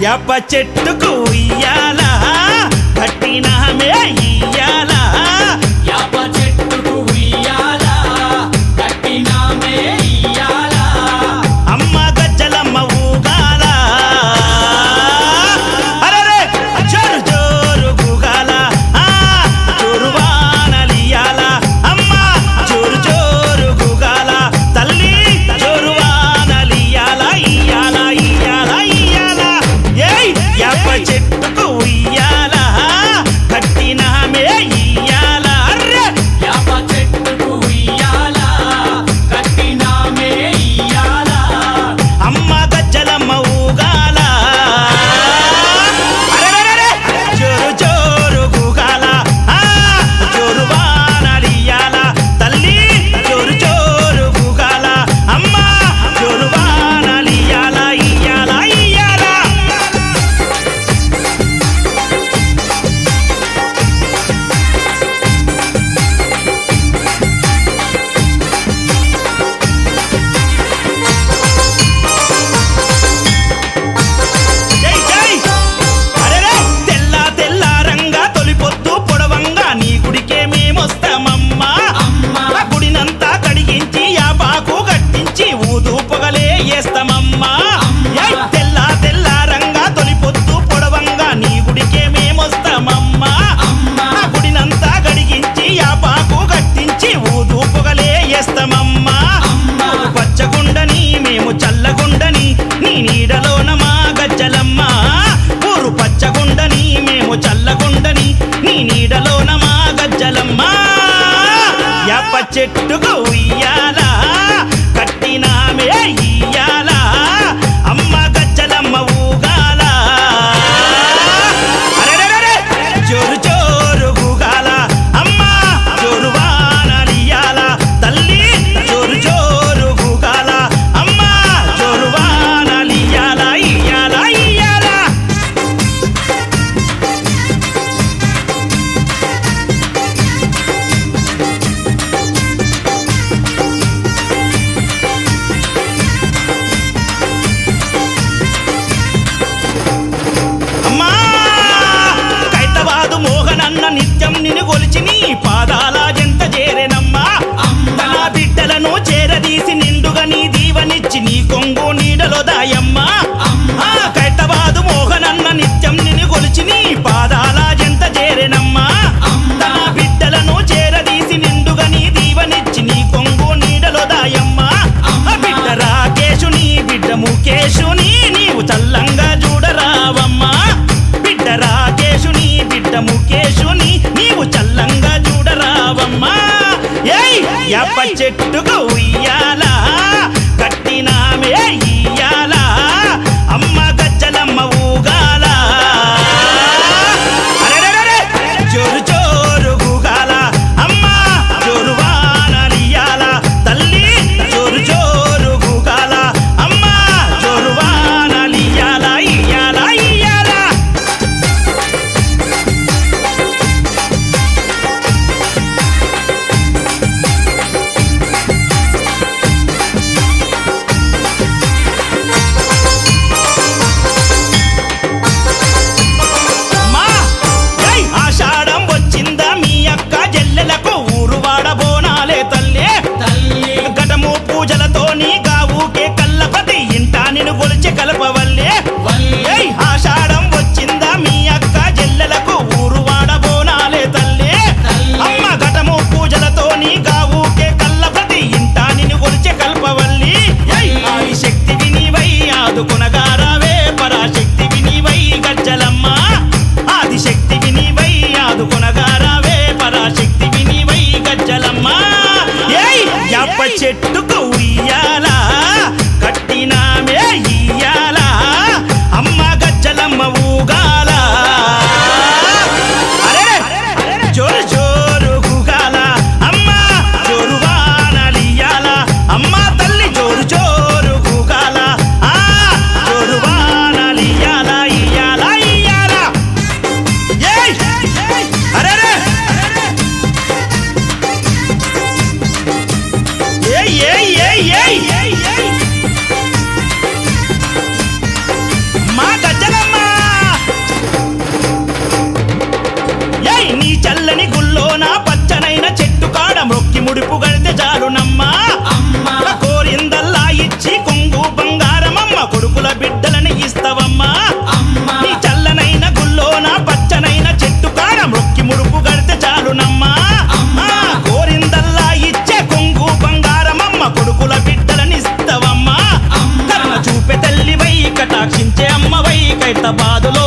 యాప చెట్టుకు ఉయ్యాలా కట్టినామే ఇయ్యాలా యాప చెట్టుకు ఉయ్యాలా కట్టినామే ఇయ్యాలా అమ్మ గజ్జలమ్మ ఊగాల అరెరే జోరు జోరు గూగాల జోరు వానలియాల అమ్మ జోరు జోరు గూగాల తల్లి జోరు వానలియాల ఇయ్యాల ఇయ్యాల ఇయ్యాల ఏయ్ యాప చెట్టుకు ఉయ్యాల కట్టినామే ఇయ్యాల అర్రే యాప చెట్టుకు ఉయ్యాలా కట్టినామే ఇయ్యాలా అమ్మ గజ్జలమ్మ ఊగాల అరెరెరెరె జోరు జోరు గూగాల జోరు వానలియాల తల్లి జోరు జోరు గూగాల అమ్మ జోరు వానలియాల ఇయ్యాల ఇయ్యాల జై జై అరెరే తెల్ల తెల్ల రంగా తొలిపొద్దు పొడవంగా నీ గుడికే మేమొస్తామమ్మా అమ్మా ఆ గుడినంతా కడిగించి యాపాకు కట్టించి ఊదు పొగలే వేస్తామమ్మా ఏయ్ తెల్ల తెల్ల రంగా తొలిపొద్దు పొడవంగా నీ గుడికే మేమొస్తామమ్మా అమ్మా ఆ గుడినంతా కడిగించి యాపాకు కట్టించి ఊదు పొగలే వేస్తామమ్మా అమ్మా పచ్చగుండని మేము చల్లగుండని నీ నీడలోన మా గజ్జలమ్మ ఊరు పచ్చగుండని మేము చల్లగుండని నీ నీడలోన మా గజ్జలమ్మ యాప చెట్టుకు ఉయ్యాల కట్టినామే ఇయ్యాల అమ్మ గజ్జలమ్మ ఊగాల అరెరెరెరె జోరు జోరు గూగాల అమ్మ జోరు వానలియాల తల్లి జోరు జోరు గూగాల అమ్మ జోరు వానలియాల ఇయ్యాల ఇయ్యాల అమ్మా కైతవాదు మోహనన్న నిత్యం నిన్ను కొలిచి నీ పాదాల జంట చేరెనమ్మా అమ్మా తన బిడ్డలను చేరదీసి నిండుగా నీ దీవనిచ్చి నీ కొంగు నీడలో దాయమ్మా అమ్మా కైతవాదు మోహనన్న నిత్యం నిన్ను కొలిచి నీ పాదాల జంట చేరెనమ్మా తన బిడ్డలను చేరదీసి నిండుగా నీ దీవనిచ్చి నీ కొంగు నీడలో దాయమ్మా బిడ్డ రాకేశుని బిడ్డ ముఖేశుని నీవు చల్లంగా చూడరావమ్మా బిడ్డ రాకేశుని బిడ్డ ముఖేశుని నీవు చల్లంగా చూడరావమ్మా ఏయ్ యాప చెట్టుకు ఉయ్యాల కట్టినామే ఇయ్యాల అమ్మ గజ్జలమ్మ ఊగాల అరెరెరెరె జోరు జోరు గూగాల అమ్మ జోరు వానలియాల తల్లి జోరు జోరు గూగాల అమ్మ జోరు వానలియాల ఇయ్యాల ఇయ్యాల హైదరాబాదులో